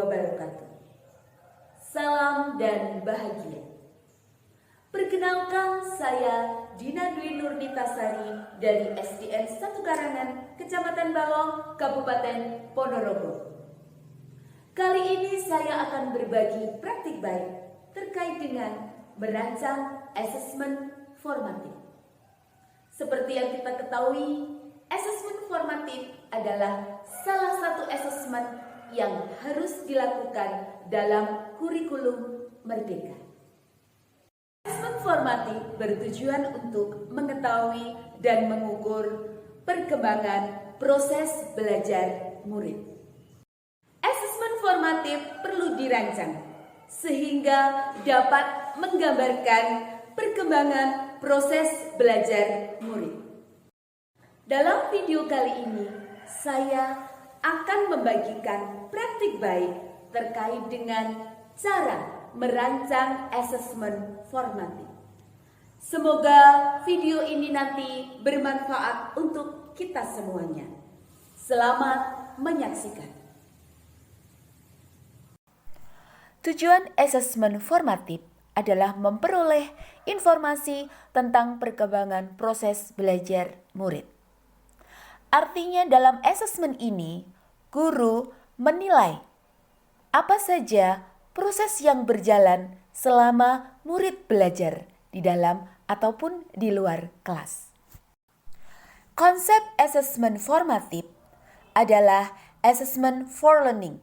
wabarakatuh. Salam dan bahagia. Perkenalkan, saya Dina Dwi Nurnitasari dari SDN 1 Karangan, Kecamatan Balong, Kabupaten Ponorogo. Kali ini saya akan berbagi praktik baik terkait dengan merancang asesmen formatif. Seperti yang kita ketahui, asesmen formatif adalah salah satu asesmen yang harus dilakukan dalam kurikulum Merdeka. Asesmen formatif bertujuan untuk mengetahui dan mengukur perkembangan proses belajar murid. Asesmen formatif perlu dirancang sehingga dapat menggambarkan perkembangan proses belajar murid. Dalam video kali ini, saya akan membagikan praktik baik terkait dengan cara merancang asesmen formatif. Semoga video ini nanti bermanfaat untuk kita semuanya. Selamat menyaksikan. Tujuan asesmen formatif adalah memperoleh informasi tentang perkembangan proses belajar murid. Artinya dalam asesmen ini, guru menilai apa saja proses yang berjalan selama murid belajar di dalam ataupun di luar kelas. Konsep asesmen formatif adalah assessment for learning.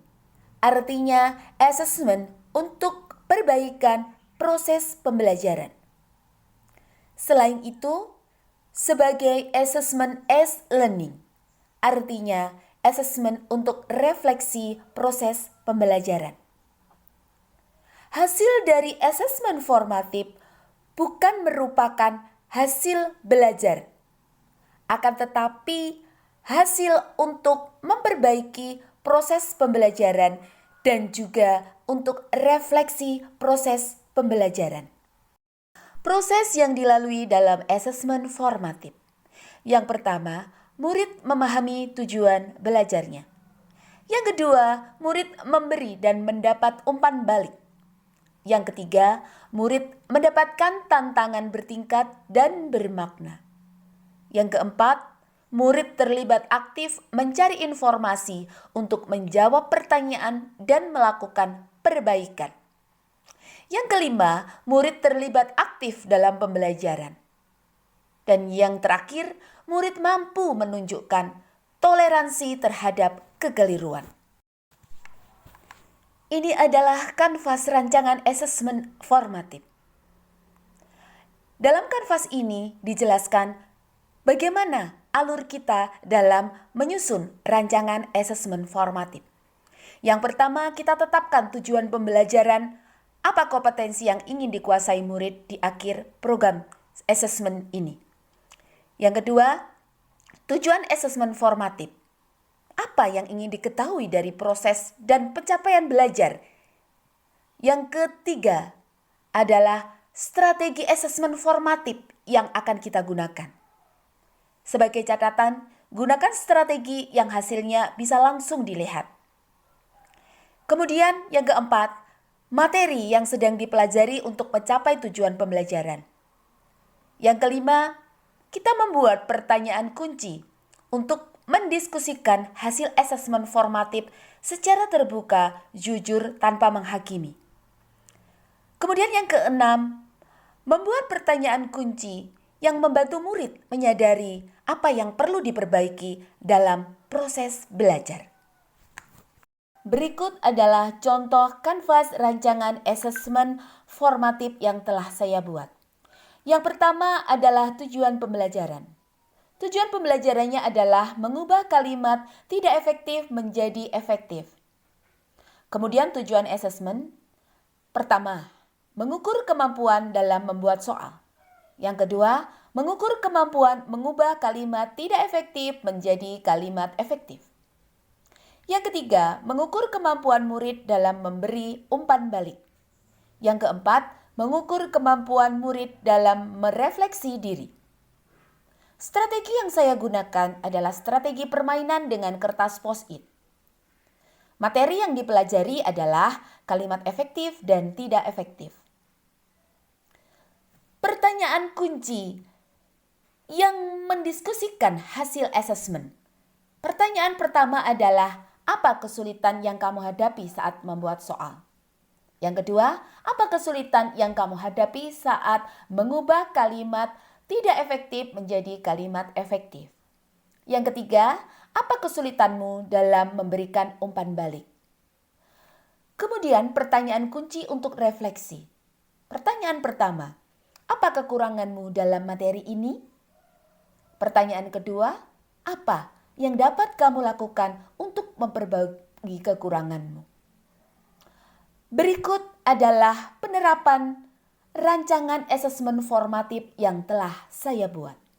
Artinya asesmen untuk perbaikan proses pembelajaran. Selain itu, sebagai assessment as learning, artinya asesmen untuk refleksi proses pembelajaran. Hasil dari asesmen formatif bukan merupakan hasil belajar, akan tetapi hasil untuk memperbaiki proses pembelajaran dan juga untuk refleksi proses pembelajaran. Proses yang dilalui dalam asesmen formatif. Yang pertama, murid memahami tujuan belajarnya. Yang kedua, murid memberi dan mendapat umpan balik. Yang ketiga, murid mendapatkan tantangan bertingkat dan bermakna. Yang keempat, murid terlibat aktif mencari informasi untuk menjawab pertanyaan dan melakukan perbaikan. Yang kelima, murid terlibat aktif dalam pembelajaran. Dan yang terakhir, murid mampu menunjukkan toleransi terhadap kekeliruan. Ini adalah kanvas rancangan asesmen formatif. Dalam kanvas ini dijelaskan bagaimana alur kita dalam menyusun rancangan asesmen formatif. Yang pertama, kita tetapkan tujuan pembelajaran, apa kompetensi yang ingin dikuasai murid di akhir program asesmen ini. Yang kedua, tujuan asesmen formatif. Apa yang ingin diketahui dari proses dan pencapaian belajar. Yang ketiga adalah strategi asesmen formatif yang akan kita gunakan. Sebagai catatan, gunakan strategi yang hasilnya bisa langsung dilihat. Kemudian yang keempat, materi yang sedang dipelajari untuk mencapai tujuan pembelajaran. Yang kelima, kita membuat pertanyaan kunci untuk mendiskusikan hasil asesmen formatif secara terbuka, jujur, tanpa menghakimi. Kemudian yang keenam, membuat pertanyaan kunci yang membantu murid menyadari apa yang perlu diperbaiki dalam proses belajar. Berikut adalah contoh kanvas rancangan asesmen formatif yang telah saya buat. Yang pertama adalah tujuan pembelajaran. Tujuan pembelajarannya adalah mengubah kalimat tidak efektif menjadi efektif. Kemudian tujuan asesmen, pertama, mengukur kemampuan dalam membuat soal. Yang kedua, mengukur kemampuan mengubah kalimat tidak efektif menjadi kalimat efektif. Yang ketiga, mengukur kemampuan murid dalam memberi umpan balik. Yang keempat, mengukur kemampuan murid dalam merefleksi diri. Strategi yang saya gunakan adalah strategi permainan dengan kertas post-it. Materi yang dipelajari adalah kalimat efektif dan tidak efektif. Pertanyaan kunci yang mendiskusikan hasil asesmen. Pertanyaan pertama adalah, apa kesulitan yang kamu hadapi saat membuat soal? Yang kedua, apa kesulitan yang kamu hadapi saat mengubah kalimat tidak efektif menjadi kalimat efektif? Yang ketiga, apa kesulitanmu dalam memberikan umpan balik? Kemudian pertanyaan kunci untuk refleksi. Pertanyaan pertama, apa kekuranganmu dalam materi ini? Pertanyaan kedua, apa yang dapat kamu lakukan untuk memperbaiki kekuranganmu? Berikut adalah penerapan rancangan asesmen formatif yang telah saya buat.